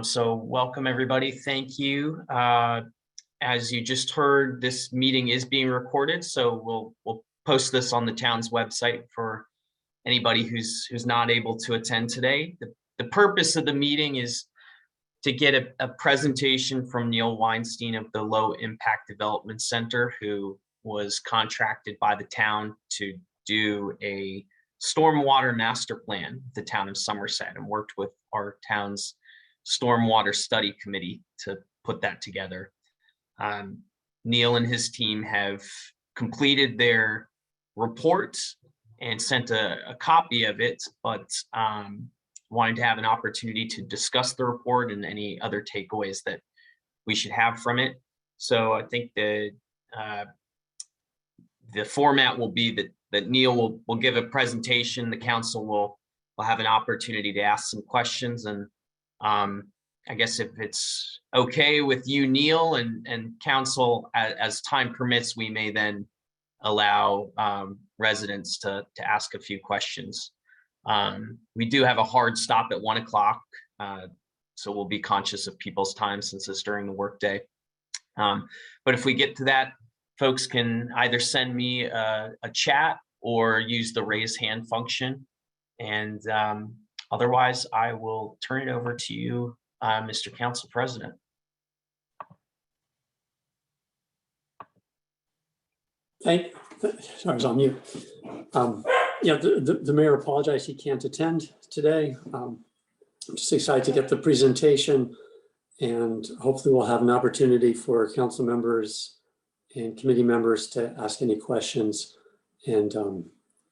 So welcome everybody. Thank you. As you just heard, this meeting is being recorded, so we'll post this on the town's website for anybody who's not able to attend today. The purpose of the meeting is to get a presentation from Neil Weinstein of the Low Impact Development Center, who was contracted by the town to do a stormwater master plan, the town of Somerset, and worked with our town's stormwater study committee to put that together. Neil and his team have completed their report and sent a copy of it, but wanted to have an opportunity to discuss the report and any other takeaways that we should have from it. So I think the format will be that Neil will give a presentation, the council will have an opportunity to ask some questions, and I guess if it's okay with you, Neil, and council, as time permits, we may then allow residents to ask a few questions. We do have a hard stop at 1 o'clock, so we'll be conscious of people's time since it's during the workday. But if we get to that, folks can either send me a chat or use the raise hand function. And otherwise, I will turn it over to you, Mr. Council President. Sorry, I was on mute. Yeah, the mayor apologized he can't attend today. I'm just excited to get the presentation, and hopefully we'll have an opportunity for council members and committee members to ask any questions, and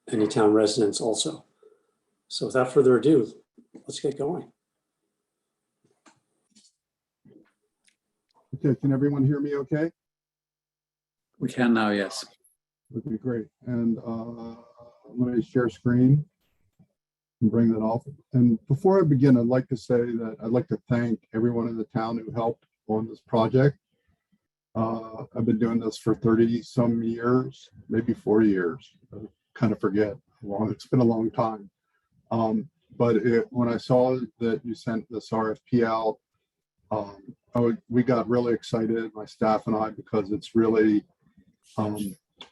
any town residents also. So without further ado, let's get going. Okay, can everyone hear me okay? We can now, yes. Okay, great. And let me share screen and bring that off. And before I begin, I'd like to say that I'd like to thank everyone in the town who helped on this project. I've been doing this for 30 some years, maybe 40 years. I kind of forget how long. It's been a long time. But when I saw that you sent this RFP out, we got really excited, my staff and I, because it's really a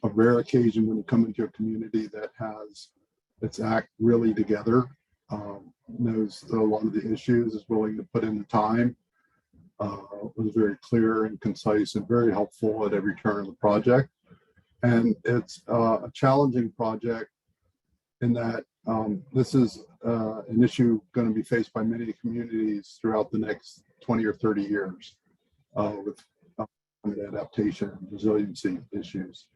rare occasion when you come into a community that has its act really together, knows a lot of the issues, is willing to put in the time, was very clear and concise and very helpful at every turn of the project. And it's a challenging project in that this is an issue going to be faced by many communities throughout the next 20 or 30 years with adaptation and resiliency issues.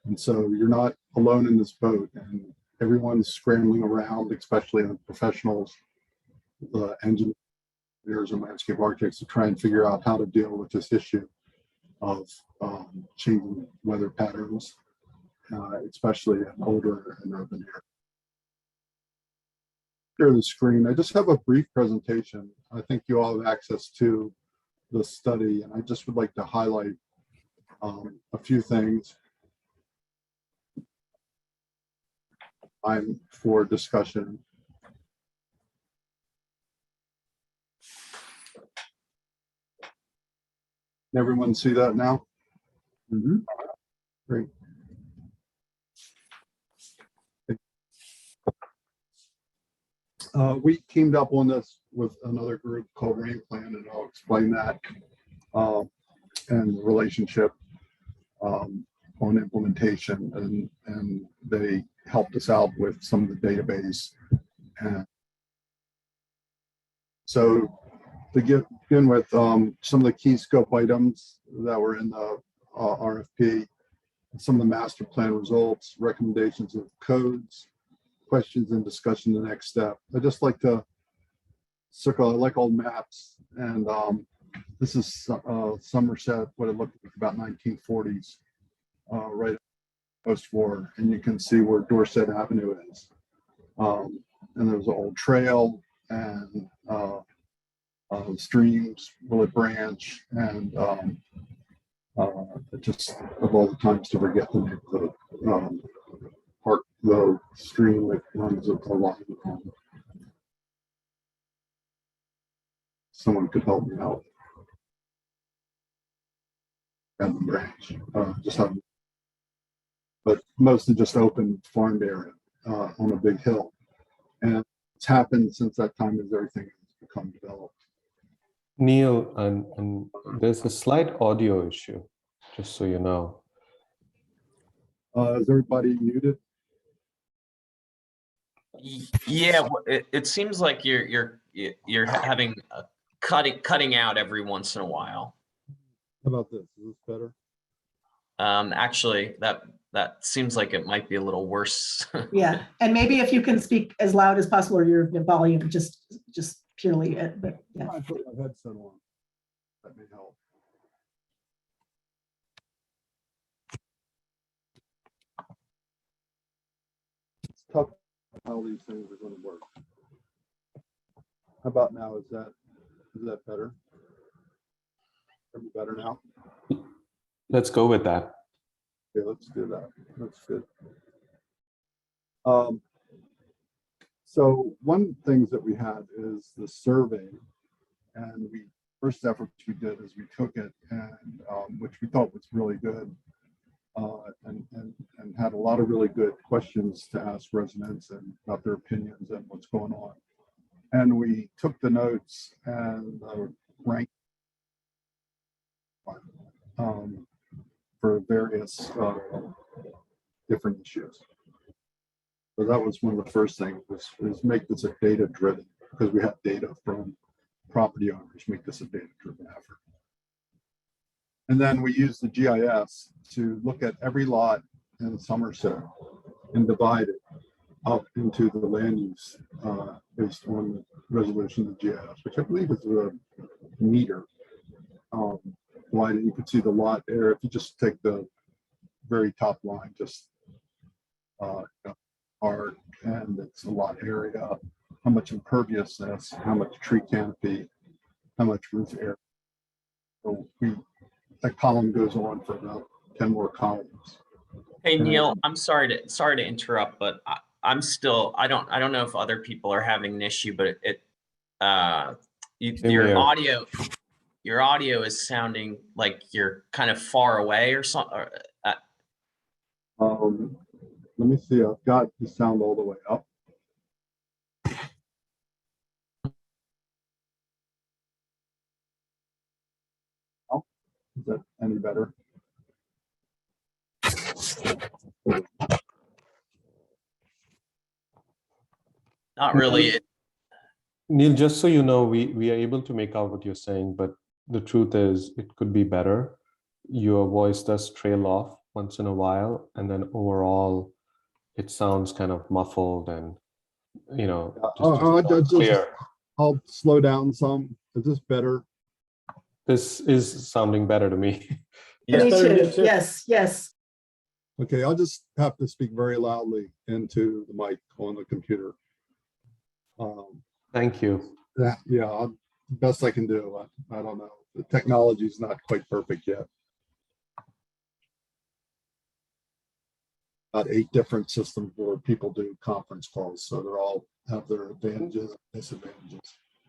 And so you're not alone in this boat, and everyone's scrambling around, especially the professionals, the engineers and landscape architects, to try and figure out how to deal with this issue of changing weather patterns, especially in older and urban areas. Here on the screen, I just have a brief presentation. I think you all have access to the study, and I just would like to highlight a few things for discussion. Can everyone see that now? Mm-hmm. Great. We teamed up on this with another group called Rain Plan, and I'll explain that and the relationship on implementation, and they helped us out with some of the database. And so to begin with, some of the key scope items that were in the RFP, some of the master plan results, recommendations of codes, questions and discussion, the next step. I just like to circle, I like old maps, and this is Somerset, what it looked like about 1940s, right post-war, and you can see where Dorset Avenue is. And there's an old trail and streams, Willet Branch, and just of all the times to forget the neighborhood. Park Road stream that runs along someone could help me out at the branch. Just have, but mostly just open farm area on a big hill. And it's happened since that time as everything has become developed. Neil, and there's a slight audio issue, just so you know. Is everybody muted? Yeah, it seems like you're having a cutting out every once in a while. How about this? Is this better? Actually, that seems like it might be a little worse. Yeah, and maybe if you can speak as loud as possible, or your volume, just purely it, but yeah. I put my headset on. That may help. It's tough how these things are going to work. How about now? Is that better? Are we better now? Let's go with that. Okay, let's do that. That's good. So one things that we had is the survey, and first effort we did is we took it and which we thought was really good, and had a lot of really good questions to ask residents and about their opinions and what's going on. And we took the notes and ranked for various different issues. So that was one of the first things was make this a data driven, because we have data from property owners, make this a data driven effort. And then we use the GIS to look at every lot in Somerset and divide it up into the land use based on the resolution of the GIS, which I believe is a meter. Wide, and you can see the lot area. If you just take the very top line, just arc, and it's a lot area, how much imperviousness, how much tree canopy, how much roof area. So that column goes on for about 10 more columns. Hey Neil, I'm sorry to interrupt, but I'm still I don't know if other people are having an issue, but your audio is sounding like you're kind of far away or something. Let me see. I've got the sound all the way up. Oh, is that any better? Not really. Neil, just so you know, we are able to make out what you're saying, but the truth is it could be better. Your voice does trail off once in a while, and then overall it sounds kind of muffled and, clear. I'll slow down some. Is this better? This is sounding better to me. Yeah. Me better too. too. Yes. Okay, I'll just have to speak very loudly into the mic on the computer. Thank you. Best I can do. I don't know. The technology is not quite perfect yet. About 8 different systems where people do conference calls, so they're all have their advantages and disadvantages.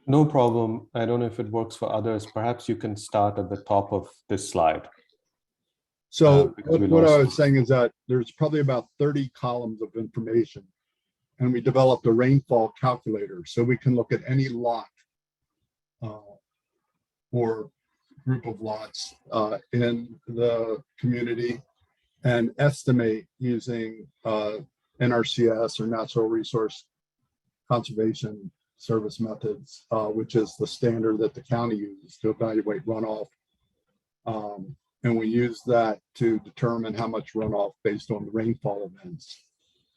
No problem. I don't know if it works for others. Perhaps you can start at the top of this slide. So because what I was saying is that there's probably about 30 columns of information, and we developed a rainfall calculator so we can look at any lot or group of lots in the community and estimate using NRCS or Natural Resource Conservation Service methods, which is the standard that the county uses to evaluate runoff. And we use that to determine how much runoff based on the rainfall events.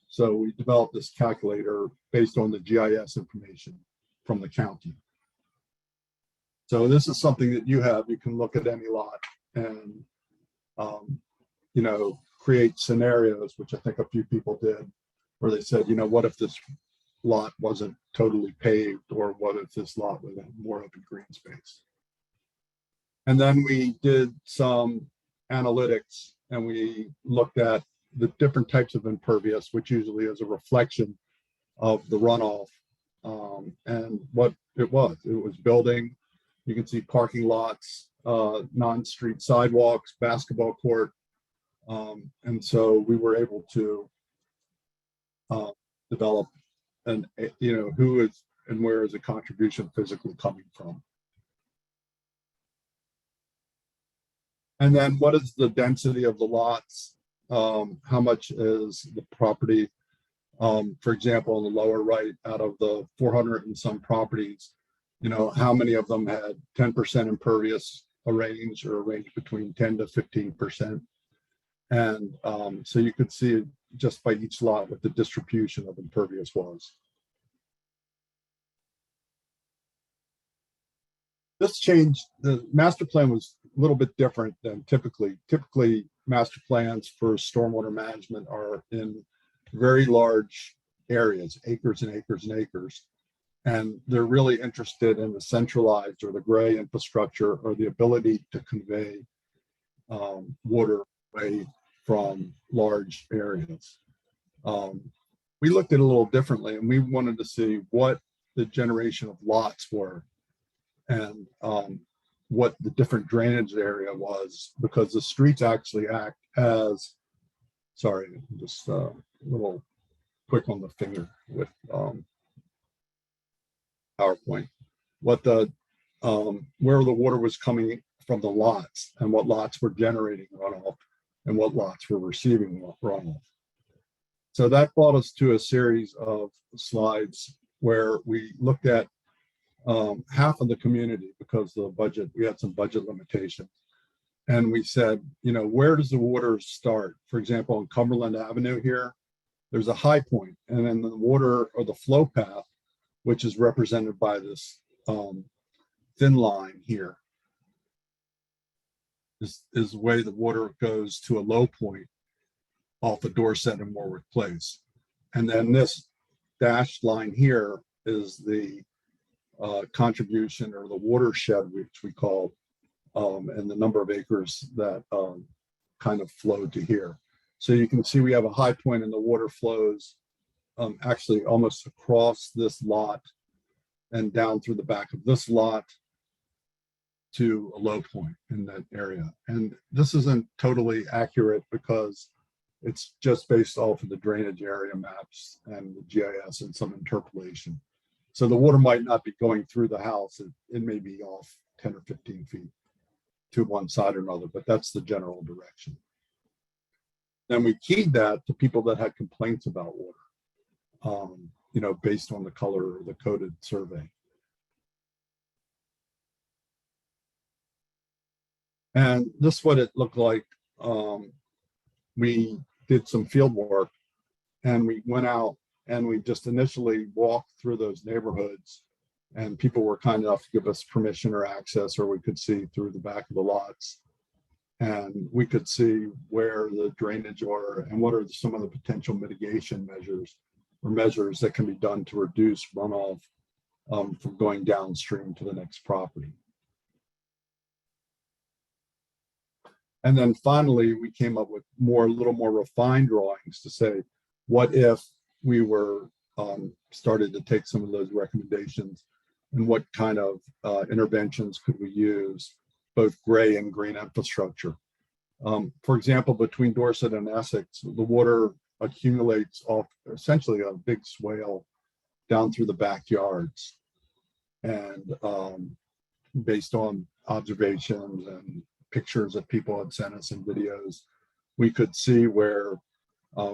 So we developed this calculator based on the GIS information from the county. So this is something that you have. You can look at any lot and, create scenarios, which I think a few people did, where they said, what if this lot wasn't totally paved, or what if this lot was more open green space? And then we did some analytics, and we looked at the different types of impervious, which usually is a reflection of the runoff, and what it was building, You can see parking lots, non-street sidewalks, basketball court. And so we were able to develop and who is and where is the contribution physically coming from. And then what is the density of the lots? How much is the property? For example, in the lower right, out of the 400 and some properties, how many of them had 10% impervious, a range between 10 to 15%. And so you could see just by each lot what the distribution of impervious was. This changed, the master plan was a little bit different than typically. Typically, master plans for stormwater management are in very large areas, acres and acres and acres. And they're really interested in the centralized or the gray infrastructure or the ability to convey water away from large areas. We looked at it a little differently, and we wanted to see what the generation of lots were and what the different drainage area was, because the streets actually act as, sorry, just a little quick on the finger with PowerPoint, what the where the water was coming from the lots and what lots were generating runoff and what lots were receiving runoff. So that brought us to a series of slides where we looked at half of the community because the budget, we had some budget limitations. And we said, where does the water start? For example, on Cumberland Avenue here, there's a high point, and then the water or the flow path, which is represented by this thin line here, is the way the water goes to a low point off of Dorset and Warwick Place. And then this dashed line here is the contribution or the watershed, which we call, and the number of acres that kind of flow to here. So you can see we have a high point and the water flows actually almost across this lot and down through the back of this lot to a low point in that area. And this isn't totally accurate because it's just based off of the drainage area maps and the GIS and some interpolation. So the water might not be going through the house. It may be off 10 or 15 feet to one side or another, but that's the general direction. Then we keyed that to people that had complaints about water, based on the color of the coded survey. And this is what it looked like. We did some field work and we went out and we just initially walked through those neighborhoods, and people were kind enough to give us permission or access, or we could see through the back of the lots. And we could see where the drainage are and what are some of the potential mitigation measures or measures that can be done to reduce runoff from going downstream to the next property. And then finally, we came up with a little more refined drawings to say, what if we were started to take some of those recommendations, and what kind of interventions could we use, both gray and green infrastructure. For example, between Dorset and Essex, the water accumulates off essentially a big swale down through the backyards. And based on observations and pictures that people had sent us in videos, we could see where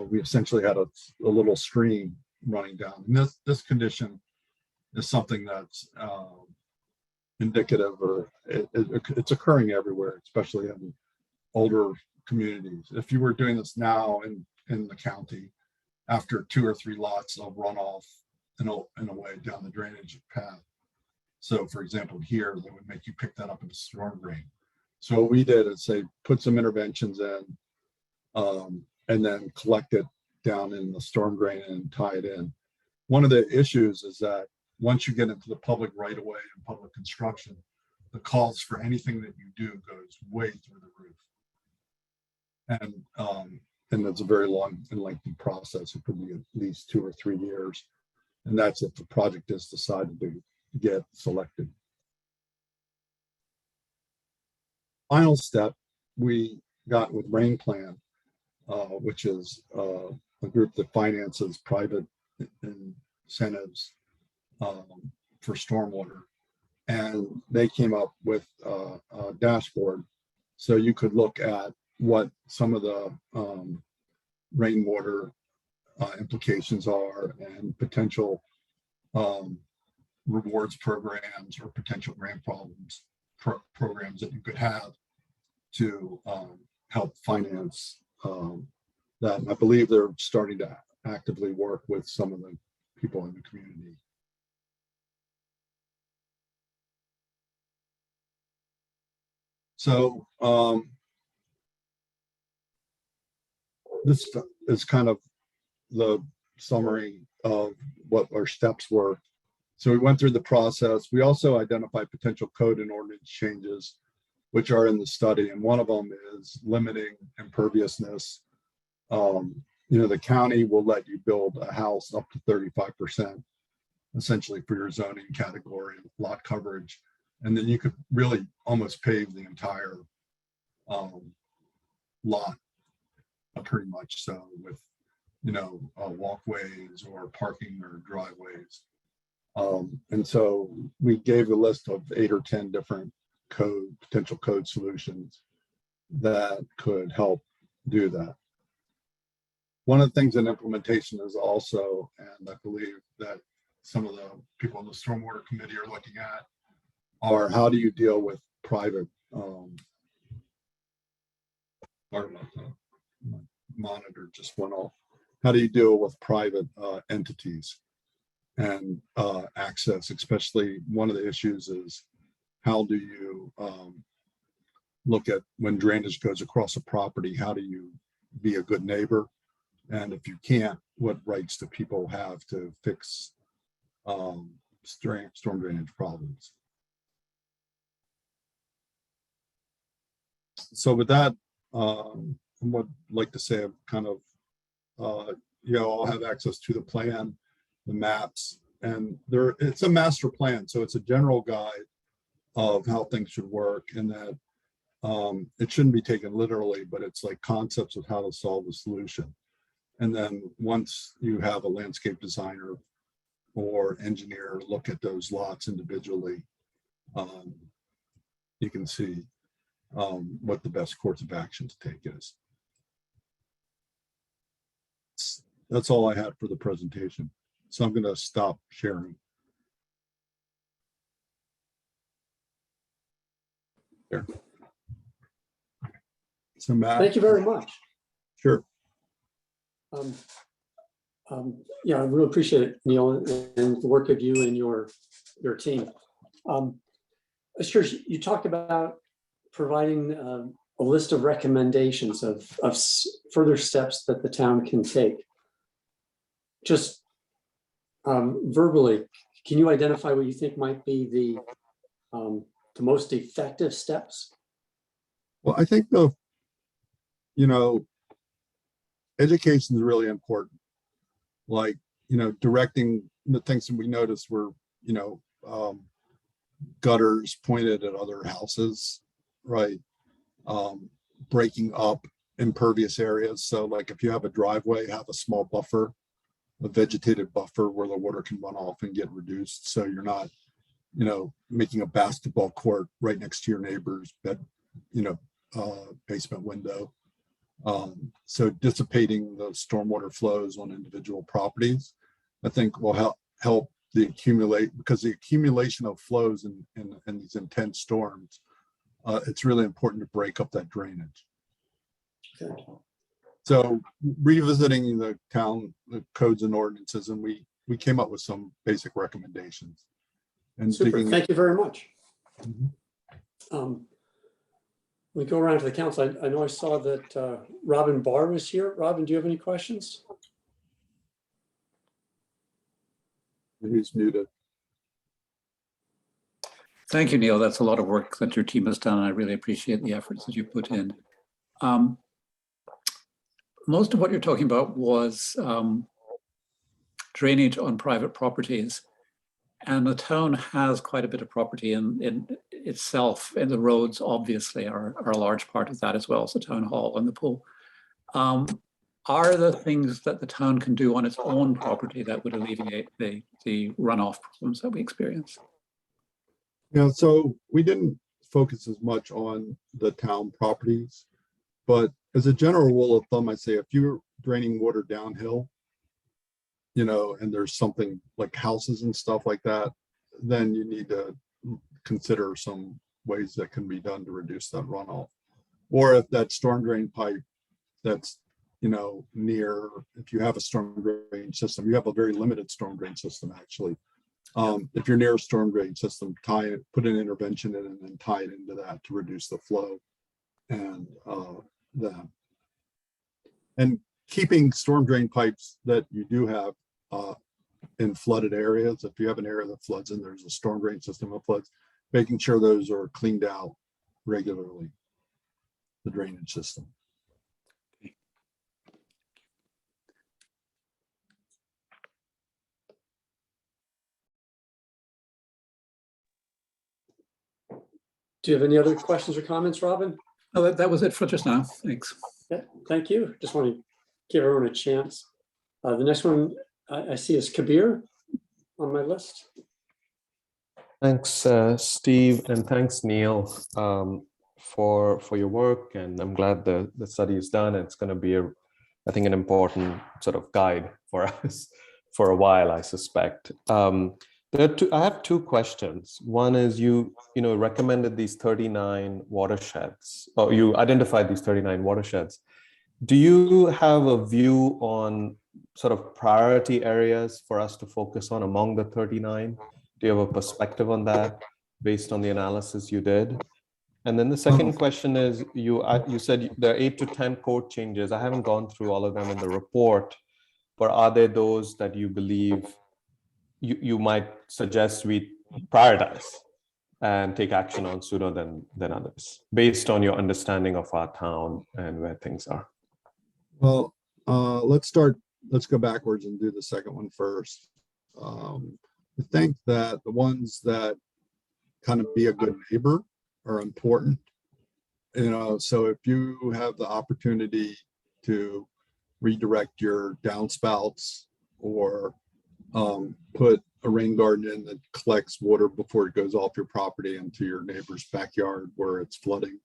we essentially had a little stream running down. And this condition is something that's indicative, or it's occurring everywhere, especially in older communities. If you were doing this now in the county, after 2 or 3 lots of runoff in a way down the drainage path. So for example, here, they would make you pick that up in a storm drain. So what we did is say, put some interventions in, and then collect it down in the storm drain and tie it in. One of the issues is that once you get into the public right of way and public construction, the cost for anything that you do goes way through the roof. And it's a very long and lengthy process. It could be at least 2 or 3 years. And that's if the project is decided to get selected. final step we got with Rain Plan, which is a group that finances private incentives for stormwater. And they came up with a dashboard. So you could look at what some of the rainwater implications are and potential rewards programs or potential grant programs that you could have to help finance that. And I believe they're starting to actively work with some of the people in the community. So this is kind of the summary of what our steps were. So we went through the process. We also identified potential code and ordinance changes, which are in the study. And one of them is limiting imperviousness. The county will let you build a house up to 35%, essentially for your zoning category, lot coverage. And then you could really almost pave the entire lot, pretty much so, with walkways or parking or driveways. And so we gave a list of 8 or 10 different potential code solutions that could help do that. One of the things in implementation is also, and I believe that some of the people in the stormwater committee are looking at, are how do you deal with private monitor just went off. How do you deal with private entities and access? Especially one of the issues is how do you look at when drainage goes across a property? How do you be a good neighbor? And if you can't, what rights do people have to fix storm drainage problems? So with that, I would like to say I'm kind of, I'll have access to the plan, the maps, and it's a master plan. So it's a general guide of how things should work, and that it shouldn't be taken literally, but it's like concepts of how to solve the solution. And then once you have a landscape designer or engineer look at those lots individually, you can see what the best course of action to take is. That's all I had for the presentation. So I'm going to stop sharing. There. So Matt. Thank you very much. Sure. Yeah, I really appreciate it, Neil, and the work of you and your team. Sure, you talked about providing a list of recommendations of further steps that the town can take. Just verbally, can you identify what you think might be the most effective steps? Well, I think education is really important. Like, directing the things that we noticed were, gutters pointed at other houses, right? Breaking up impervious areas. So like if you have a driveway, have a small buffer, a vegetated buffer where the water can run off and get reduced. So you're not, making a basketball court right next to your neighbor's bed, basement window. So dissipating the stormwater flows on individual properties, I think will help the accumulation of flows in these intense storms. It's really important to break up that drainage. Okay. So revisiting the codes and ordinances, and we came up with some basic recommendations. And super, thank you very much. Mm-hmm. We go around to the council. I know I saw that Robin Barr was here. Robin, do you have any questions? He's muted. Thank you, Neil. That's a lot of work that your team has done, and I really appreciate the efforts that you put in. Most of what you're talking about was drainage on private properties, and the town has quite a bit of property in itself and the roads obviously are a large part of that, as well as the town hall and the pool. Are there things that the town can do on its own property that would alleviate the runoff problems that we experience? Yeah, so we didn't focus as much on the town properties, but as a general rule of thumb, I say if you're draining water downhill, you know, and there's something like houses and stuff like that, then you need to consider some ways that can be done to reduce that runoff. Or if that storm drain pipe that's, you know, near, if you have a storm drain system, you have a very limited storm drain system actually. If you're near a storm drain system, tie it, put an intervention in and then tie it into that to reduce the flow and that. And keeping storm drain pipes that you do have in flooded areas, if you have an area that floods and there's a storm drain system that floods, making sure those are cleaned out regularly, the drainage system. Do you have any other questions or comments, Robin? No, that was it for just now. Thanks. Yeah, thank you. Just want to give everyone a chance. The next one I see is Kabir on my list. Thanks, Steve, and thanks, Neil, for your work. And I'm glad the study is done. It's going to be, I think, an important sort of guide for us for a while, I suspect. I have two questions. One is you recommended these 39 watersheds, or you identified these 39 watersheds. Do you have a view on sort of priority areas for us to focus on among the 39? Do you have a perspective on that based on the analysis you did? And then the second question is, you said there are 8 to 10 code changes. I haven't gone through all of them in the report, but are there those that you believe you might suggest we prioritize and take action on sooner than others, based on your understanding of our town and where things are? Well, let's go backwards and do the second one first. I think that the ones that kind of be a good neighbor are important. You know, so if you have the opportunity to redirect your downspouts or put a rain garden in that collects water before it goes off your property into your neighbor's backyard where it's flooding.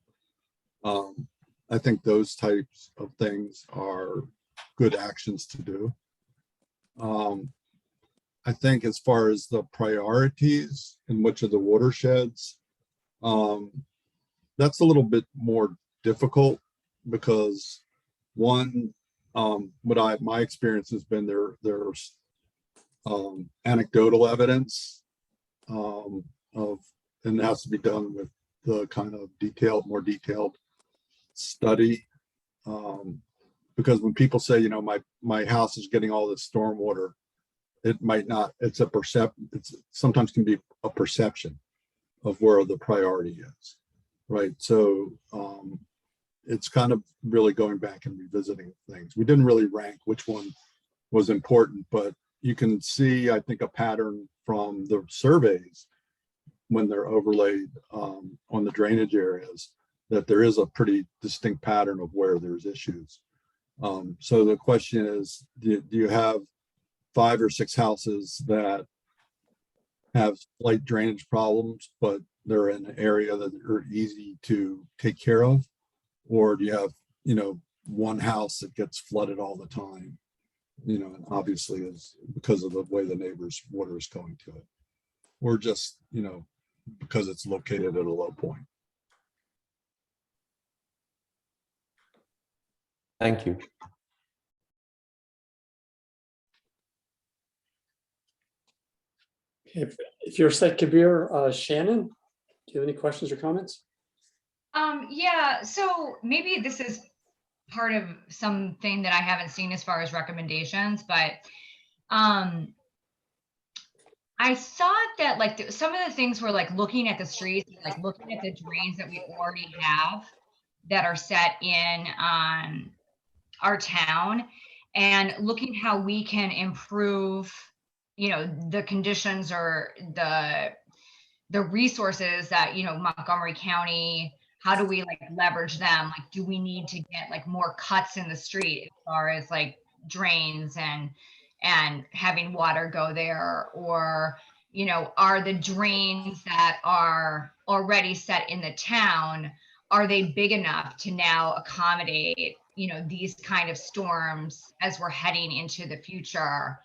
I think those types of things are good actions to do. I think as far as the priorities in which of the watersheds, that's a little bit more difficult because one, my experience has been there's anecdotal evidence and it has to be done with the kind of more detailed study. Because when people say, you know, my house is getting all this storm water, it might not, it's sometimes can be a perception of where the priority is, right? So it's kind of really going back and revisiting things. We didn't really rank which one was important, but you can see, I think, a pattern from the surveys when they're overlaid on the drainage areas, that there is a pretty distinct pattern of where there's issues. So the question is, do you have 5 or 6 houses that have slight drainage problems, but they're in an area that are easy to take care of? Or do you have, you know, one house that gets flooded all the time, you know, and obviously is because of the way the neighbor's water is going to it, or just, you know, because it's located at a low point? Thank you. If you're set, Kabir, Shannon, do you have any questions or comments? Yeah, so maybe this is part of something that I haven't seen as far as recommendations, but I thought that like some of the things were like looking at the streets, like looking at the drains that we already have that are set in our town, and looking how we can improve, you know, the conditions or the resources that, you know, Montgomery County, how do we like leverage them? Like, do we need to get like more cuts in the street as far as like drains and having water go there? Or, you know, are the drains that are already set in the town, are they big enough to now accommodate, you know, these kind of storms as we're heading into the future?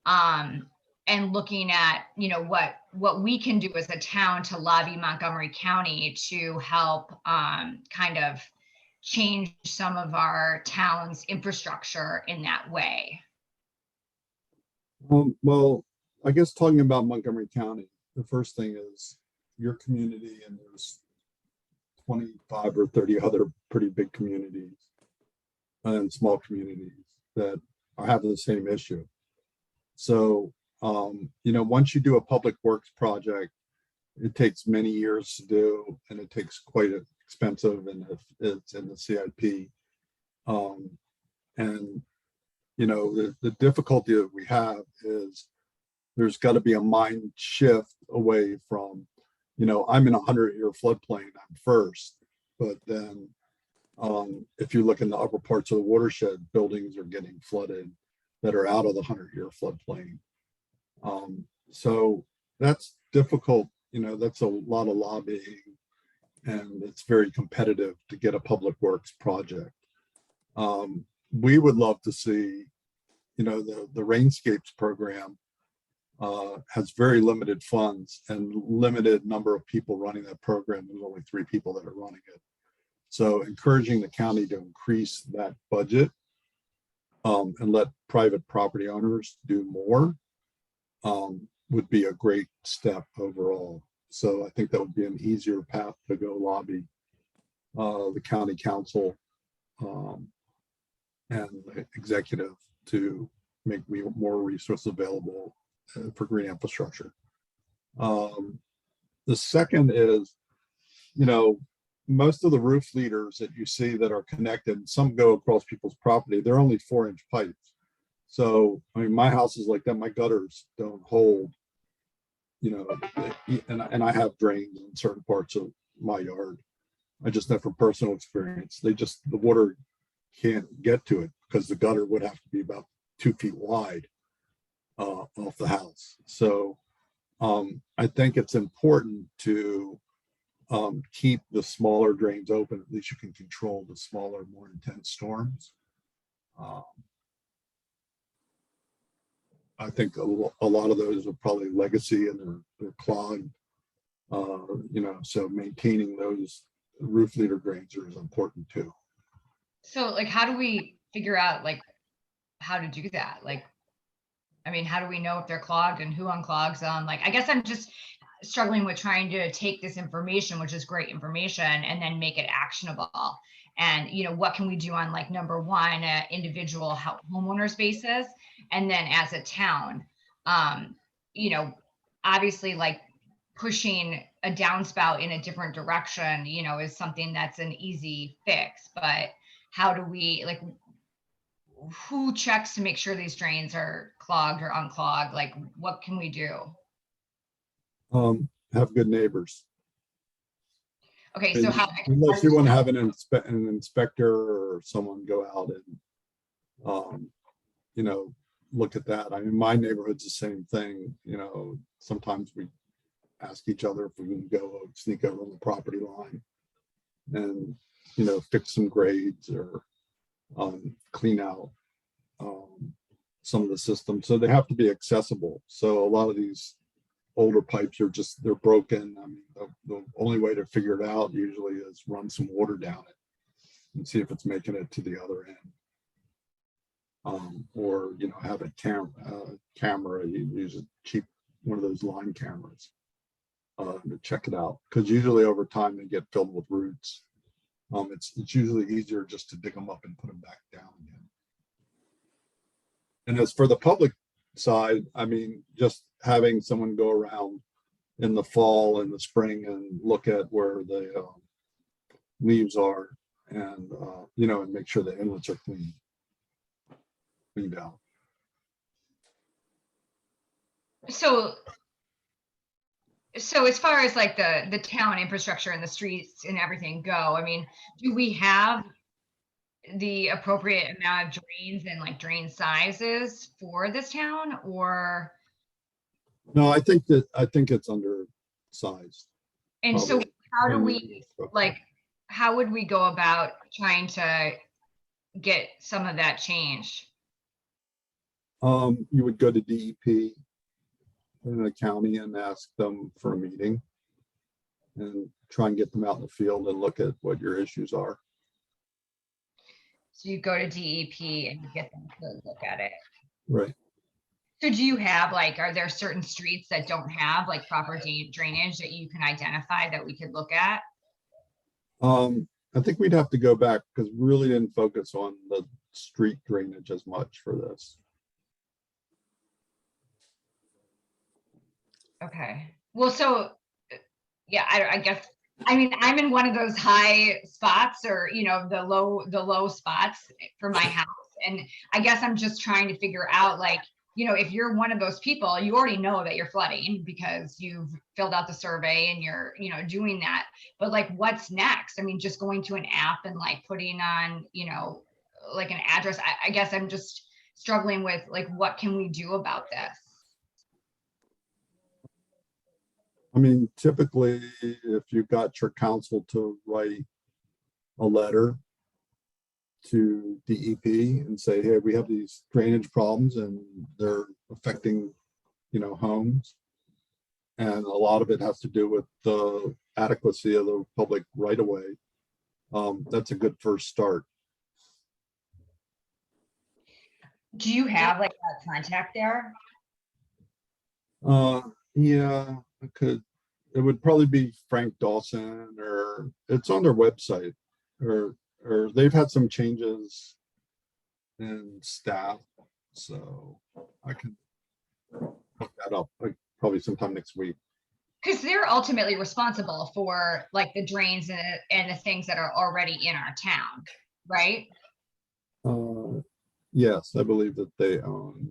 And looking at, you know, what we can do as a town to lobby Montgomery County to help kind of change some of our town's infrastructure in that way. Well, I guess talking about Montgomery County, the first thing is your community, and there's 25 or 30 other pretty big communities and small communities that are having the same issue. So, you know, once you do a public works project, it takes many years to do, and it takes quite expensive, and if it's in the CIP. And, you know, the difficulty that we have is there's got to be a mind shift away from, you know, I'm in a 100-year floodplain, I'm first, but then if you look in the upper parts of the watershed, buildings are getting flooded that are out of the 100-year floodplain. So that's difficult, you know, that's a lot of lobbying, and it's very competitive to get a public works project. We would love to see, you know, the Rainscapes program has very limited funds and limited number of people running that program. There's only 3 people that are running it. So encouraging the county to increase that budget and let private property owners do more would be a great step overall. So I think that would be an easier path to go lobby the county council and the executive to make more resources available for green infrastructure. The second is, you know, most of the roof leaders that you see that are connected, some go across people's property, they're only 4-inch pipes. So, I mean, my house is like that. My gutters don't hold, you know, and I have drains in certain parts of my yard. I just know from personal experience, the water can't get to it because the gutter would have to be about 2 feet wide off the house. So I think it's important to keep the smaller drains open. At least you can control the smaller, more intense storms. I think a lot of those are probably legacy, and they're clogged. You know, so maintaining those roof leader drains is important too. So like, how do we figure out like how to do that? Like, I mean, how do we know if they're clogged and who unclogs them? Like, I guess I'm just struggling with trying to take this information, which is great information, and then make it actionable. And, you know, what can we do on like number one, individual homeowners basis, and then as a town, you know, obviously like pushing a downspout in a different direction, you know, is something that's an easy fix. But how do we, like, who checks to make sure these drains are clogged or unclogged? Like, what can we do? Have good neighbors. Okay, so how? Unless you want to have an inspector or someone go out and, you know, look at that. I mean, my neighborhood's the same thing. You know, sometimes we ask each other if we can go sneak over on the property line and, you know, fix some grades or clean out some of the systems. So they have to be accessible. So a lot of these older pipes are just, they're broken. I mean, the only way to figure it out usually is run some water down it and see if it's making it to the other end. Or, you know, have a camera, you use a cheap, one of those line cameras to check it out. Because usually over time they get filled with roots. It's usually easier just to dig them up and put them back down again. And as for the public side, I mean, just having someone go around in the fall and the spring and look at where the leaves are, and you know, and make sure the inlets are cleaned out. So So as far as like the town infrastructure and the streets and everything go, I mean, do we have the appropriate amount of drains and like drain sizes for this town, or? No, I think it's undersized. And so Probably. how do we, like, how would we go about trying to get some of that changed? You would go to DEP in the county and ask them for a meeting and try and get them out in the field and look at what your issues are. So you go to DEP and you get them to look at it. Right. So do you have like, are there certain streets that don't have like proper drainage that you can identify that we could look at? I think we'd have to go back because we really didn't focus on the street drainage as much for this. Okay. Well, so yeah, I guess, I mean, I'm in one of those high spots or, you know, the low spots for my house. And I guess I'm just trying to figure out like, you know, if you're one of those people, you already know that you're flooding because you've filled out the survey and you're, you know, doing that. But like, what's next? I mean, just going to an app and like putting on, you know, like an address. I guess I'm just struggling with like, what can we do about this? I mean, typically, if you got your council to write a letter to DEP and say, hey, we have these drainage problems and they're affecting, you know, homes. And a lot of it has to do with the adequacy of the public right of way. That's a good first start. Do you have like a contact there? Yeah, I could. It would probably be Frank Dawson, or it's on their website, or they've had some changes in staff, so I can look that up like probably sometime next week. Because they're ultimately responsible for like the drains and the things that are already in our town, right? Yes, I believe that they own.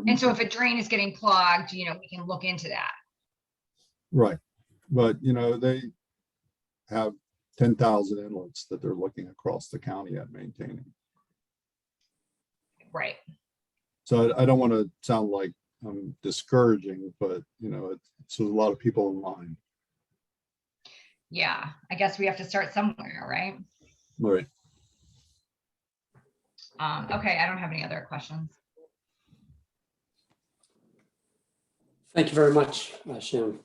And so if a drain is getting clogged, you know, we can look into that. Right, but you know, they have 10,000 inlets that they're looking across the county at maintaining. Right. So I don't want to sound like I'm discouraging, but you know, it's a lot of people in line. Yeah, I guess we have to start somewhere, right? Right. Okay, I don't have any other questions. Thank you very much, Shannon.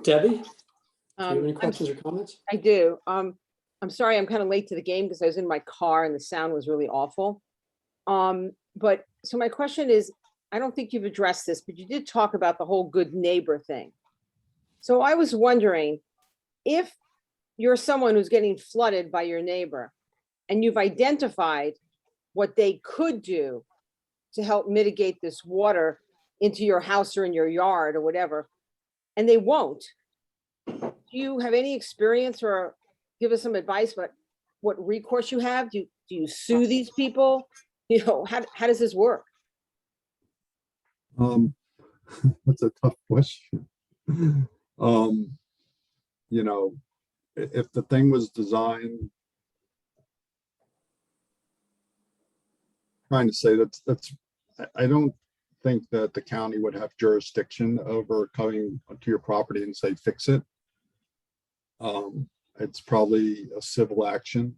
Debbie, do you have any I'm- questions or comments? I do. I'm sorry, I'm kind of late to the game because I was in my car and the sound was really awful. But so my question is, I don't think you've addressed this, but you did talk about the whole good neighbor thing. So I was wondering if you're someone who's getting flooded by your neighbor and you've identified what they could do to help mitigate this water into your house or in your yard or whatever, and they won't. Do you have any experience or give us some advice about what recourse you have? Do you sue these people? You know, how does this work? That's a tough question. You know, if the thing was designed, trying to say that's I don't think that the county would have jurisdiction over coming to your property and say fix it. It's probably a civil action.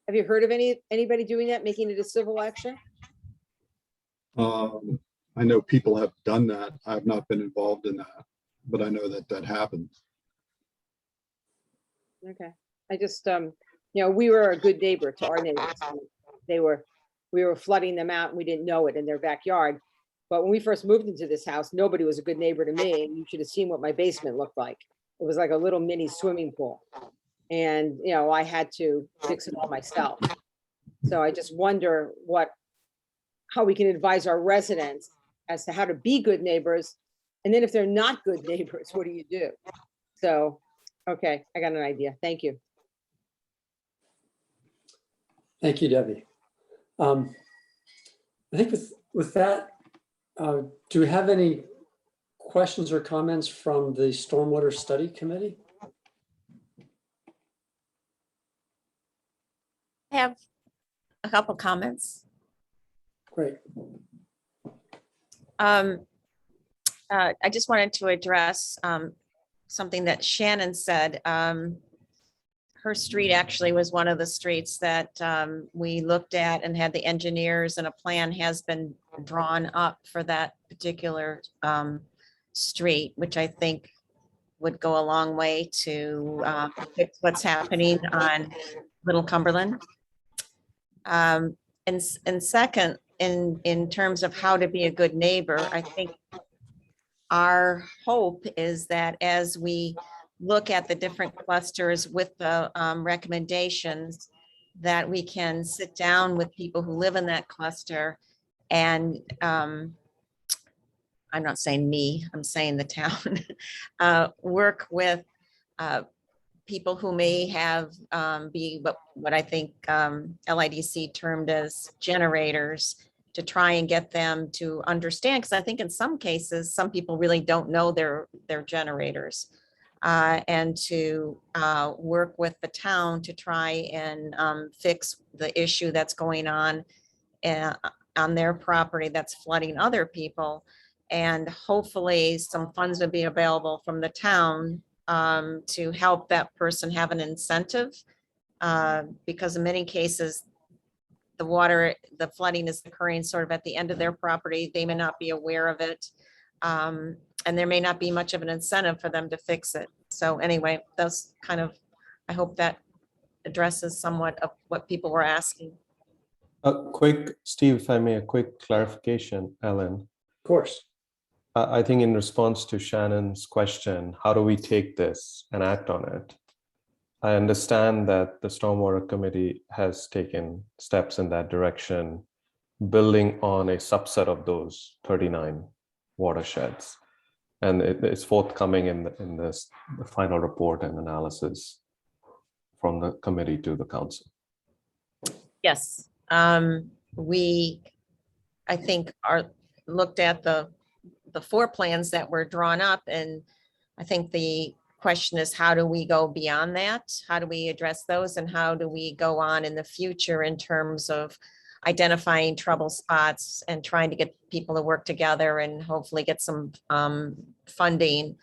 Have you heard of anybody doing that, making it a civil action? I know people have done that. I've not been involved in that, but I know that that happens. Okay, I just, you know, we were a good neighbor to our neighbors. We were flooding them out and we didn't know it in their backyard. But when we first moved into this house, nobody was a good neighbor to me. And you should have seen what my basement looked like. It was like a little mini swimming pool. And, you know, I had to fix it all myself. So I just wonder how we can advise our residents as to how to be good neighbors. And then if they're not good neighbors, what do you do? So, okay, I got an idea. Thank you. Thank you, Debbie. I think with that, do we have any questions or comments from the Stormwater Study Committee? I have a couple comments. Great. I just wanted to address something that Shannon said. Her street actually was one of the streets that we looked at and had the engineers, and a plan has been drawn up for that particular street, which I think would go a long way to fix what's happening on Little Cumberland. And second, in terms of how to be a good neighbor, I think our hope is that as we look at the different clusters with the recommendations, that we can sit down with people who live in that cluster and I'm not saying me, I'm saying the town, work with people who may have be what I think LIDC termed as generators, to try and get them to understand, because I think in some cases, some people really don't know their generators. And to work with the town to try and fix the issue that's going on their property that's flooding other people. And hopefully some funds would be available from the town to help that person have an incentive. Because in many cases, the flooding is occurring sort of at the end of their property. They may not be aware of it. And there may not be much of an incentive for them to fix it. So anyway, that's kind of, I hope that addresses somewhat of what people were asking. Steve, if I may, a quick clarification, Ellen. Of course. I think in response to Shannon's question, how do we take this and act on it? I understand that the Stormwater Committee has taken steps in that direction, building on a subset of those 39 watersheds. And it's forthcoming in the final report and analysis from the committee to the council. Yes, we, I think, looked at the 4 plans that were drawn up, and I think the question is, how do we go beyond that? How do we address those, and how do we go on in the future in terms of identifying trouble spots and trying to get people to work together and hopefully get some funding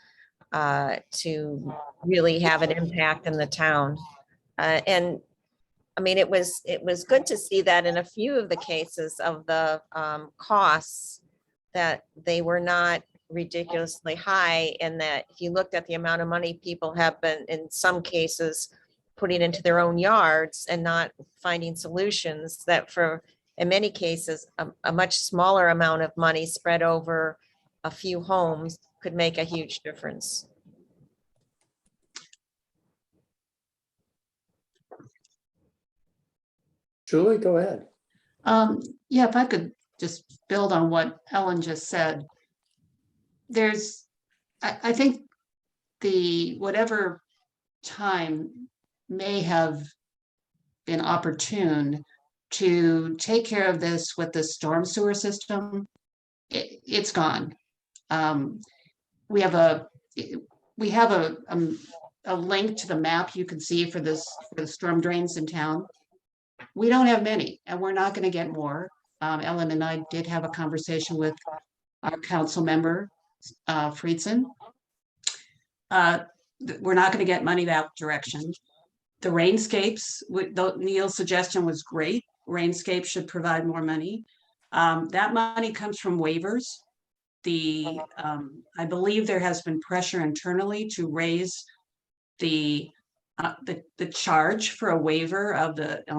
to really have an impact in the town. And I mean, it was good to see that in a few of the cases of the costs, that they were not ridiculously high, and that if you looked at the amount of money people have been, in some cases, putting into their own yards and not finding solutions, that for, in many cases, a much smaller amount of money spread over a few homes could make a huge difference. Julie, go ahead. Yeah, if I could just build on what Ellen just said. I think whatever time may have been opportune to take care of this with the storm sewer system, it's gone. We have a link to the map you can see for the storm drains in town. We don't have many, and we're not going to get more. Ellen and I did have a conversation with our council member, Friedson. We're not going to get money that direction. The rainscapes, Neil's suggestion was great. Rainscapes should provide more money. That money comes from waivers. I believe there has been pressure internally to raise the charge for a waiver on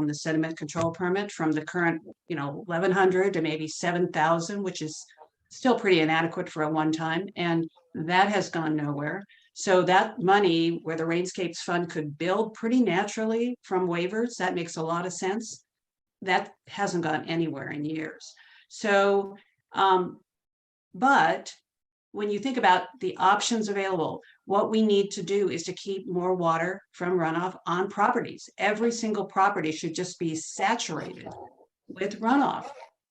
the sediment control permit from the current, $1,100 to maybe $7,000, which is still pretty inadequate for a one-time, and that has gone nowhere. So that money where the Rainscapes Fund could build pretty naturally from waivers, that makes a lot of sense. That hasn't gone anywhere in years. So, but when you think about the options available, what we need to do is to keep more water from runoff on properties. Every single property should just be saturated with runoff.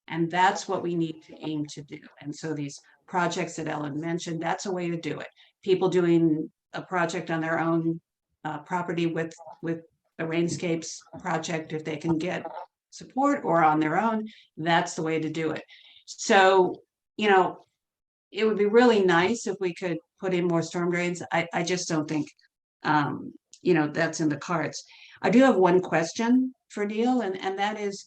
And that's what we need to aim to do. And so these projects that Ellen mentioned, that's a way to do it. People doing a project on their own property with a Rainscapes project, if they can get support or on their own, that's the way to do it. So, you know, it would be really nice if we could put in more storm drains. I just don't think, you know, that's in the cards. I do have one question for Neil, and that is,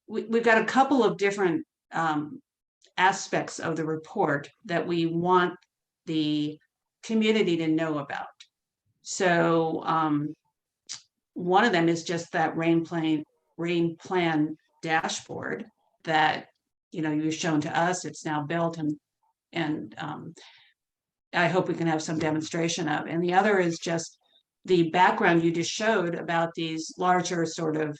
we've got a couple of different aspects of the report that we want the community to know about. So one of them is just that rain plan dashboard that, you know, you've shown to us. It's now built, and I hope we can have some demonstration of. And the other is just the background you just showed about these larger sort of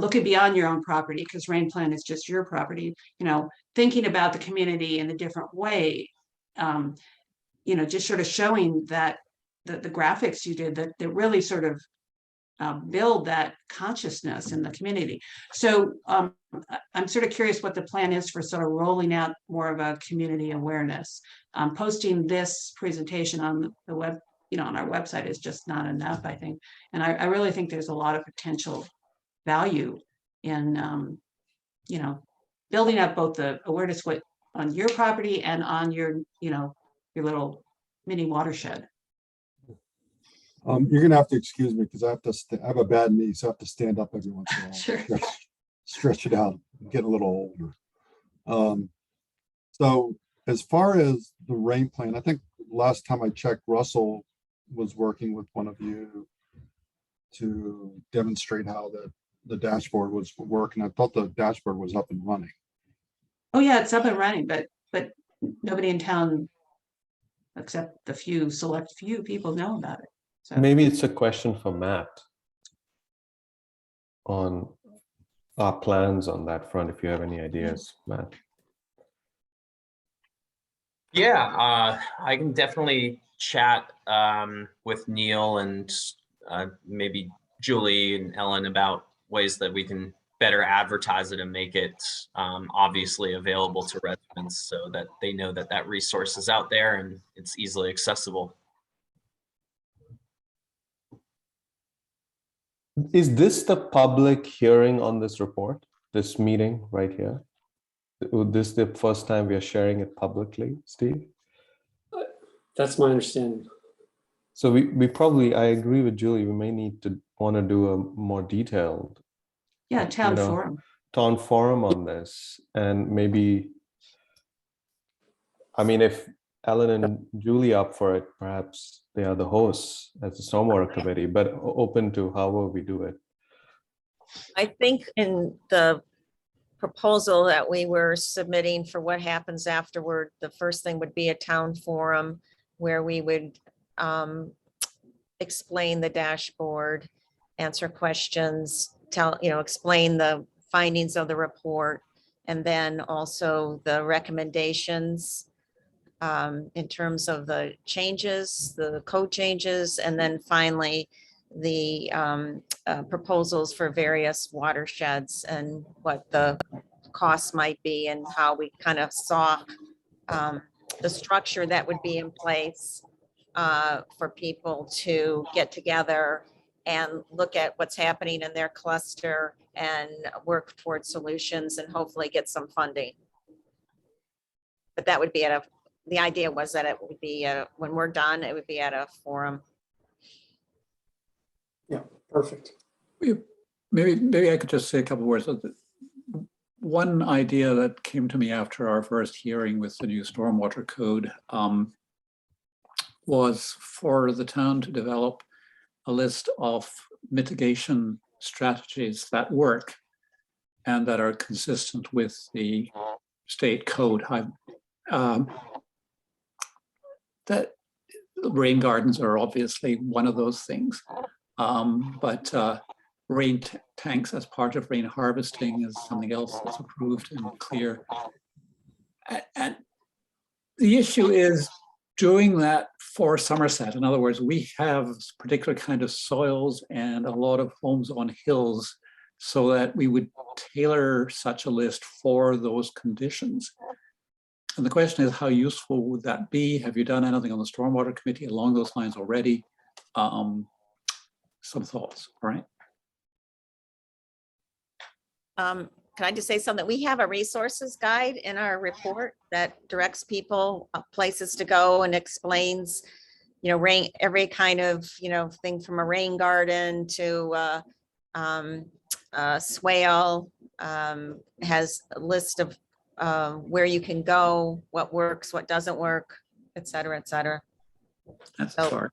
looking beyond your own property, because rain plan is just your property, you know, thinking about the community in a different way, you know, just sort of showing that the graphics you did that really sort of build that consciousness in the community. So I'm sort of curious what the plan is for sort of rolling out more of a community awareness. Posting this presentation on the web, you know, on our website is just not enough, I think. And I really think there's a lot of potential value in, you know, building up both the awareness on your property and on your, you know, your little mini watershed. You're gonna have to excuse me because I have a bad knee, so I have to stand up every once in a while. Sure. Stretch it out. I'm getting a little older. So as far as the rain plan, I think last time I checked, Russell was working with one of you to demonstrate how the dashboard was working. I thought the dashboard was up and running. Oh yeah, it's up and running, but nobody in town, except the select few people, know about it. So Maybe it's a question for Matt on our plans on that front, if you have any ideas, Matt. Yeah, I can definitely chat with Neil and maybe Julie and Ellen about ways that we can better advertise it and make it obviously available to residents so that they know that that resource is out there and it's easily accessible. Is this the public hearing on this report, this meeting right here? This is the first time we are sharing it publicly, Steve? That's my understanding. So we probably, I agree with Julie, we may need to want to do a more detailed town forum. Town forum on this. And maybe, I mean, if Ellen and Julie up for it, perhaps they are the hosts as a stormwater committee, but open to however we do it. I think in the proposal that we were submitting for what happens afterward, the first thing would be a town forum where we would explain the dashboard, answer questions, explain the findings of the report, and then also the recommendations in terms of the changes, the code changes, and then finally the proposals for various watersheds and what the costs might be and how we kind of saw the structure that would be in place for people to get together and look at what's happening in their cluster and work towards solutions and hopefully get some funding. But that would be the idea was that it would be when we're done, it would be at a forum. Yeah, perfect. Maybe I could just say a couple of words. One idea that came to me after our first hearing with the new stormwater code was for the town to develop a list of mitigation strategies that work and that are consistent with the state code. That rain gardens are obviously one of those things, but rain tanks as part of rain harvesting is something else that's approved and clear. And the issue is doing that for Somerset. In other words, we have particular kind of soils and a lot of homes on hills so that we would tailor such a list for those conditions. And the question is, how useful would that be? Have you done anything on the Stormwater Committee along those lines already? Some thoughts, right? Can I just say something? We have a resources guide in our report that directs people places to go and explains, you know, every kind of, you know, thing from a rain garden to swale, has a list of where you can go, what works, what doesn't work, et cetera, et cetera. That's So, sorry.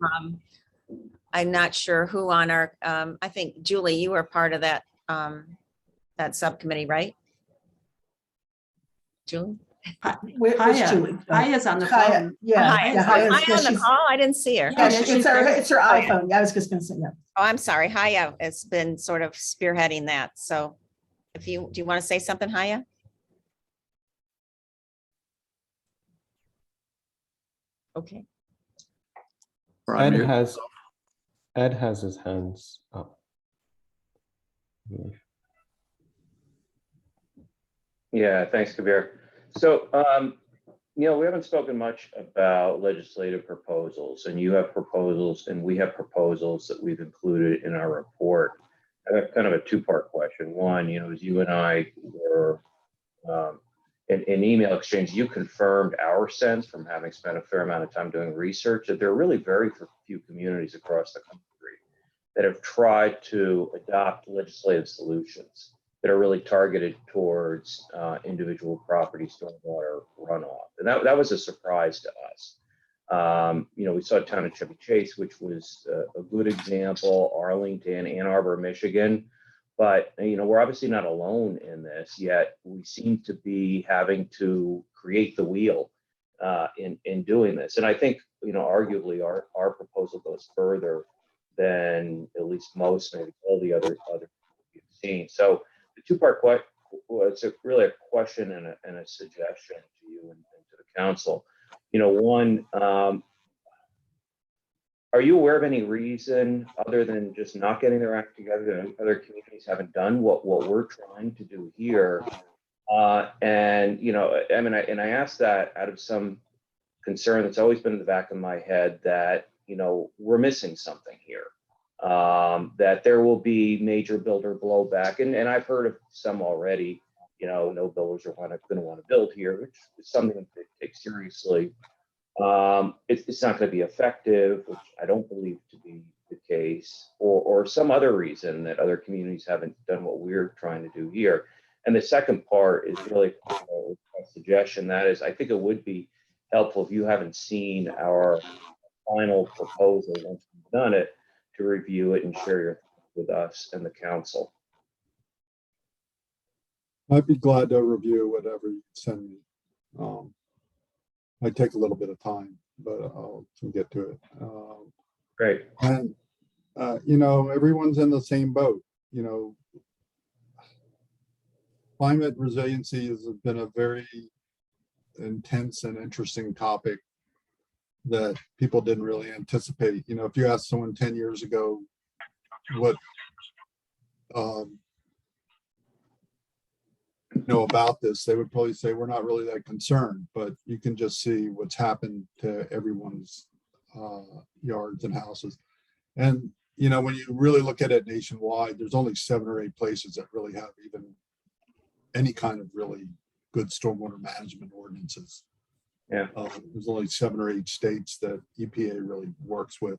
I'm not sure who on our, I think Julie, you were part of that, that subcommittee, right? Where's Julie? Julie? Hiya's on the Hiya, phone. yeah, Hi, yeah, hi, Hiya's- yeah, on the she's- call? I didn't see her. Yeah, yeah, she's it's there. her Oh, yeah. iPhone. Yeah, I was just gonna say, yeah. Oh, I'm sorry. Haya has been sort of spearheading that. So if do you want to say something, Haya? Okay. Or Ed unmute. has his hands up. Yeah, thanks, Kabir. So, we haven't spoken much about legislative proposals, and you have proposals and we have proposals that we've included in our report. I have kind of a two-part question. One, as you and I were in email exchange, you confirmed our sense from having spent a fair amount of time doing research that there are really very few communities across the country that have tried to adopt legislative solutions that are really targeted towards individual property stormwater runoff. And that was a surprise to us. We saw town of Chevy Chase, which was a good example, Arlington, Ann Arbor, Michigan. But, we're obviously not alone in this, yet we seem to be having to create the wheel in doing this. And I think, arguably our proposal goes further than at least most, maybe all the other we've seen. So the two-part question, it's really a question and a suggestion to you and to the council. One, are you aware of any reason other than just not getting their act together that other communities haven't done what we're trying to do here? I asked that out of some concern that's always been in the back of my head that, we're missing something here. That there will be major builder blowback. And I've heard of some already, no builders are going to want to build here, which is something to take seriously. It's not going to be effective, which I don't believe to be the case, or some other reason that other communities haven't done what we're trying to do here. And the second part is really a suggestion. That is, I think it would be helpful if you haven't seen our final proposal once we've done it, to review it and share your thoughts with us and the council. I'd be glad to review whatever you send me. Might take a little bit of time, but I'll get to it. Great. And, everyone's in the same boat. Climate resiliency has been a very intense and interesting topic that people didn't really anticipate. If you asked someone 10 years ago what about this, they would probably say we're not really that concerned, but you can just see what's happened to everyone's yards and houses. And when you really look at it nationwide, there's only 7 or 8 places that really have even any kind of really good stormwater management ordinances. Yeah. There's only 7 or 8 states that EPA really works with.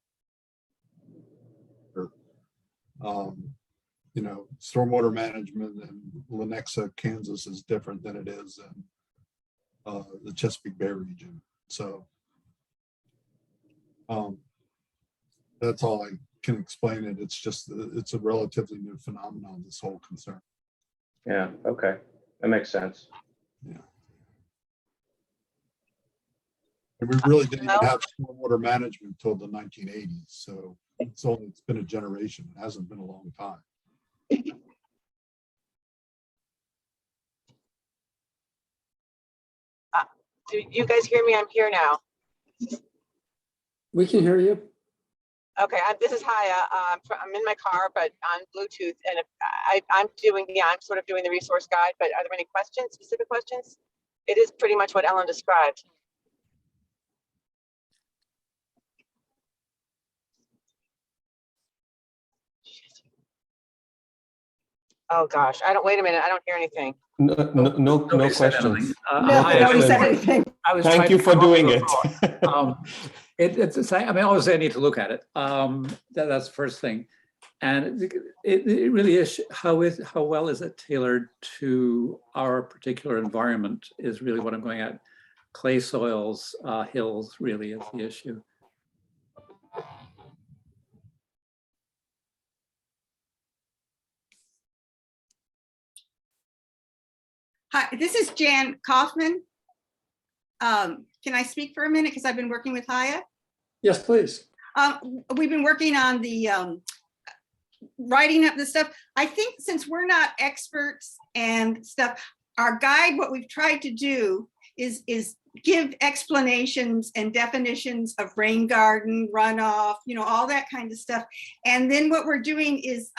Stormwater management in Lenexa, Kansas is different than it is in the Chesapeake Bay region. So that's all I can explain it. It's just, it's a relatively new phenomenon, this whole concern. Yeah, okay. That makes sense. Yeah. And we really didn't even have stormwater management until the 1980s. So it's been a generation. It hasn't been a long time. Do you guys hear me? I'm here now. We can hear you. Okay, this is Haya. I'm in my car, but on Bluetooth, and if I'm sort of doing the resource guide. But are there any questions, specific questions? It is pretty much what Ellen described. Oh gosh, wait a minute, I don't hear anything. No Nobody said questions. anything. Nobody said anything. I was Thank trying you to for come up doing with a it. thought. It's the same. I mean, obviously I need to look at it. That's the first thing. And it really is how well is it tailored to our particular environment is really what I'm going at. Clay soils, hills really is the issue. Hi, this is Jan Kaufman. Can I speak for a minute? Because I've been working with Haya. Yes, please. We've been working on the writing up the stuff. I think since we're not experts and stuff, our guide, what we've tried to do is give explanations and definitions of rain garden, runoff, all that kind of stuff. And then what we're doing is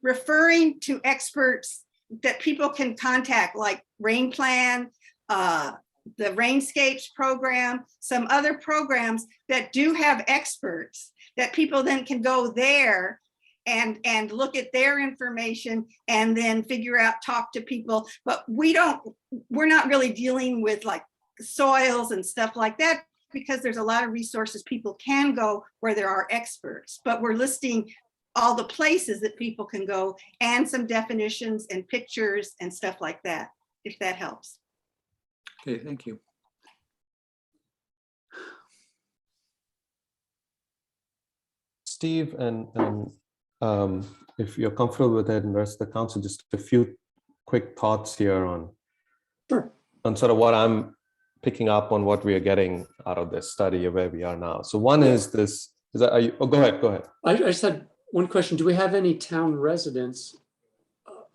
referring to experts that people can contact, like Rain Plan, the Rainscapes program, some other programs that do have experts that people then can go there and look at their information and then figure out, talk to people. But we're not really dealing with like soils and stuff like that, because there's a lot of resources people can go where there are experts, but we're listing all the places that people can go and some definitions and pictures and stuff like that, if that helps. Okay, thank you. Steve, and if you're comfortable with it and the rest of the council, just a few quick thoughts here on, Sure. on sort of what I'm picking up on what we are getting out of this study of where we are now. So one is this, go ahead. I just had one question. Do we have any town residents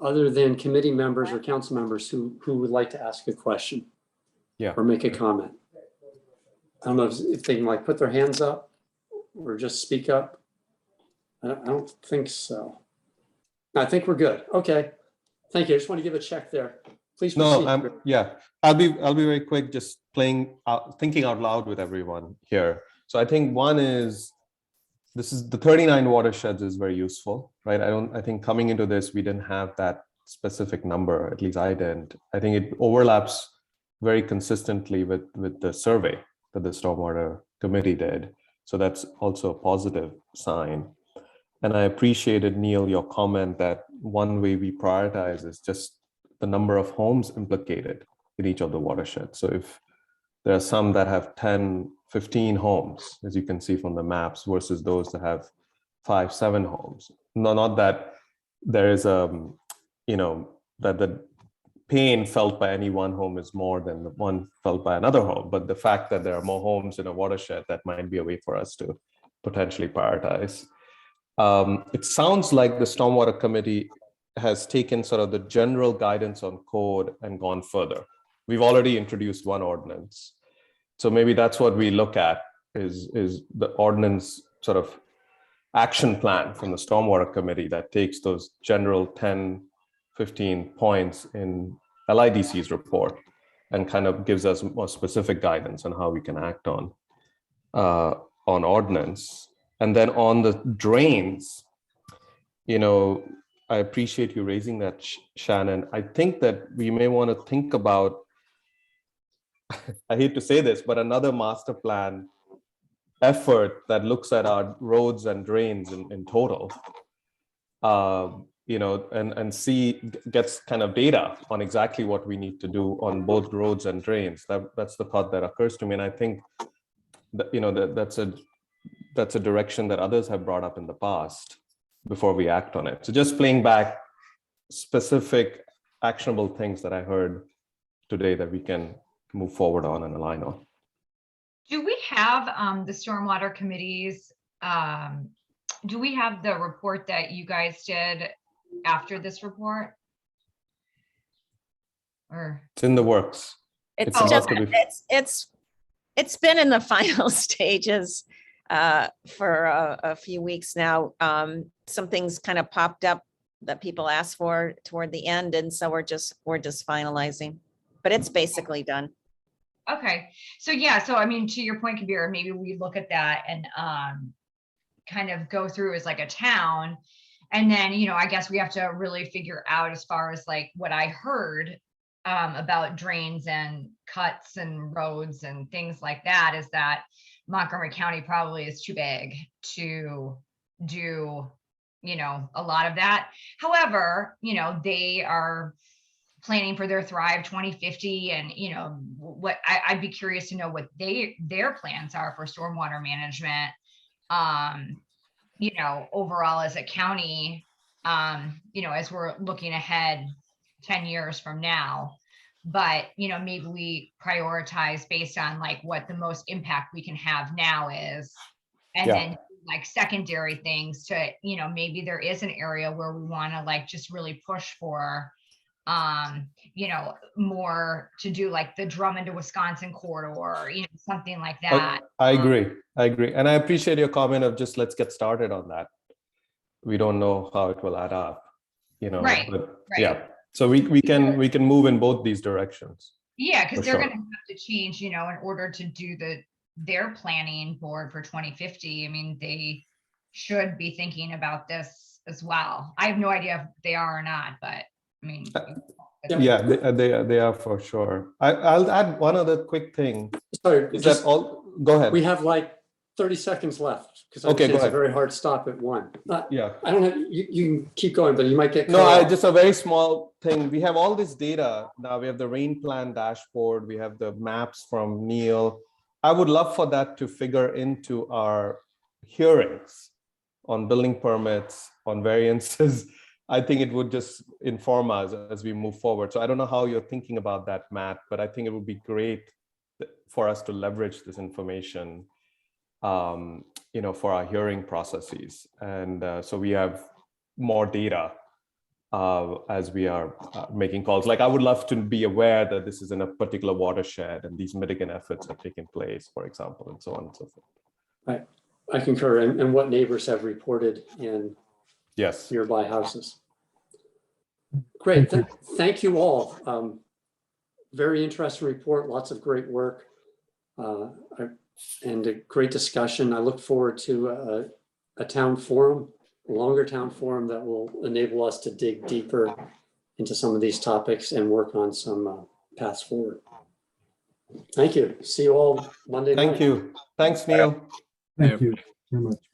other than committee members or council members who would like to ask a question? Yeah. Or make a comment? I don't know if they can like put their hands up or just speak up. I don't think so. I think we're good. Okay. Thank you. I just want to give a check there. Please proceed. No, I'll be very quick, just thinking out loud with everyone here. So I think one is, this is the 39 watersheds is very useful, right? I think coming into this, we didn't have that specific number, at least I didn't. I think it overlaps very consistently with the survey that the Stormwater Committee did. So that's also a positive sign. And I appreciated, Neil, your comment that one way we prioritize is just the number of homes implicated in each of the watersheds. So if there are some that have 10, 15 homes, as you can see from the maps, versus those that have 5, 7 homes. No, not that there is that the pain felt by any one home is more than the one felt by another home, but the fact that there are more homes in a watershed, that might be a way for us to potentially prioritize. It sounds like the Stormwater Committee has taken sort of the general guidance on code and gone further. We've already introduced one ordinance. So maybe that's what we look at is the ordinance sort of action plan from the Stormwater Committee that takes those general 10, 15 points in LIDC's report and kind of gives us more specific guidance on how we can act on ordinance. And then on the drains, I appreciate you raising that, Shannon. I think that we may want to think about, I hate to say this, but another master plan effort that looks at our roads and drains in total, and gets kind of data on exactly what we need to do on both roads and drains. That's the thought that occurs to me. And I think that, that's a direction that others have brought up in the past before we act on it. So just playing back specific actionable things that I heard today that we can move forward on and align on. Do we have the Stormwater Committees? Do we have the report that you guys did after this report? Or it's in the works. It's been in the final stages. for a few weeks now. Some things kind of popped up that people asked for toward the end, and so we're just finalizing, but it's basically done. Okay, so yeah, so I mean, to your point, Kabir, maybe we look at that and kind of go through as like a town. And then, you know, I guess we have to really figure out as far as like what I heard about drains and cuts and roads and things like that, is that Montgomery County probably is too big to do, you know, a lot of that. However, you know, they are planning for their Thrive 2050, and you know what, I'd be curious to know what their plans are for stormwater management, you know, overall as a county, you know, as we're looking ahead 10 years from now. But you know, maybe we prioritize based on like what the most impact we can have now is, and then like secondary things to, you know, maybe there is an area where we want to like just really push for you know, more to do like the Drummond to Wisconsin corridor, you know, something like that. I agree. And I appreciate your comment of just let's get started on that. We don't know how it will add up, you know, Right, but right. yeah. So we can move in both these directions. Yeah, because For they're sure. going to have to change, you know, in order to do their planning board for 2050. I mean, they should be thinking about this as well. I have no idea if they are or not, but I mean, Yeah, they are for sure. I'll add one other quick thing. Sorry, Is just, that all? Go ahead. we have like 30 seconds left because I Okay, understand go it's a ahead. very hard stop at 1. Yeah. I don't have, you can keep going, but you might get No, cut off. just a very small thing. We have all this data now. We have the rain plan dashboard. We have the maps from Neil. I would love for that to figure into our hearings on building permits, on variances. I think it would just inform us as we move forward. So I don't know how you're thinking about that, Matt, but I think it would be great for us to leverage this information, you know, for our hearing processes. And so we have more data as we are making calls. Like I would love to be aware that this is in a particular watershed and these mitigant efforts are taking place, for example, and so on and so forth. Right. I concur. And what neighbors have reported in Yes. nearby houses. Great. Thank you all. Very interesting report. Lots of great work and a great discussion. I look forward to a town forum, a longer town forum that will enable us to dig deeper into some of these topics and work on some paths forward. Thank you. See you all Monday night. Thank you. Thanks, Neil. Thank you very much.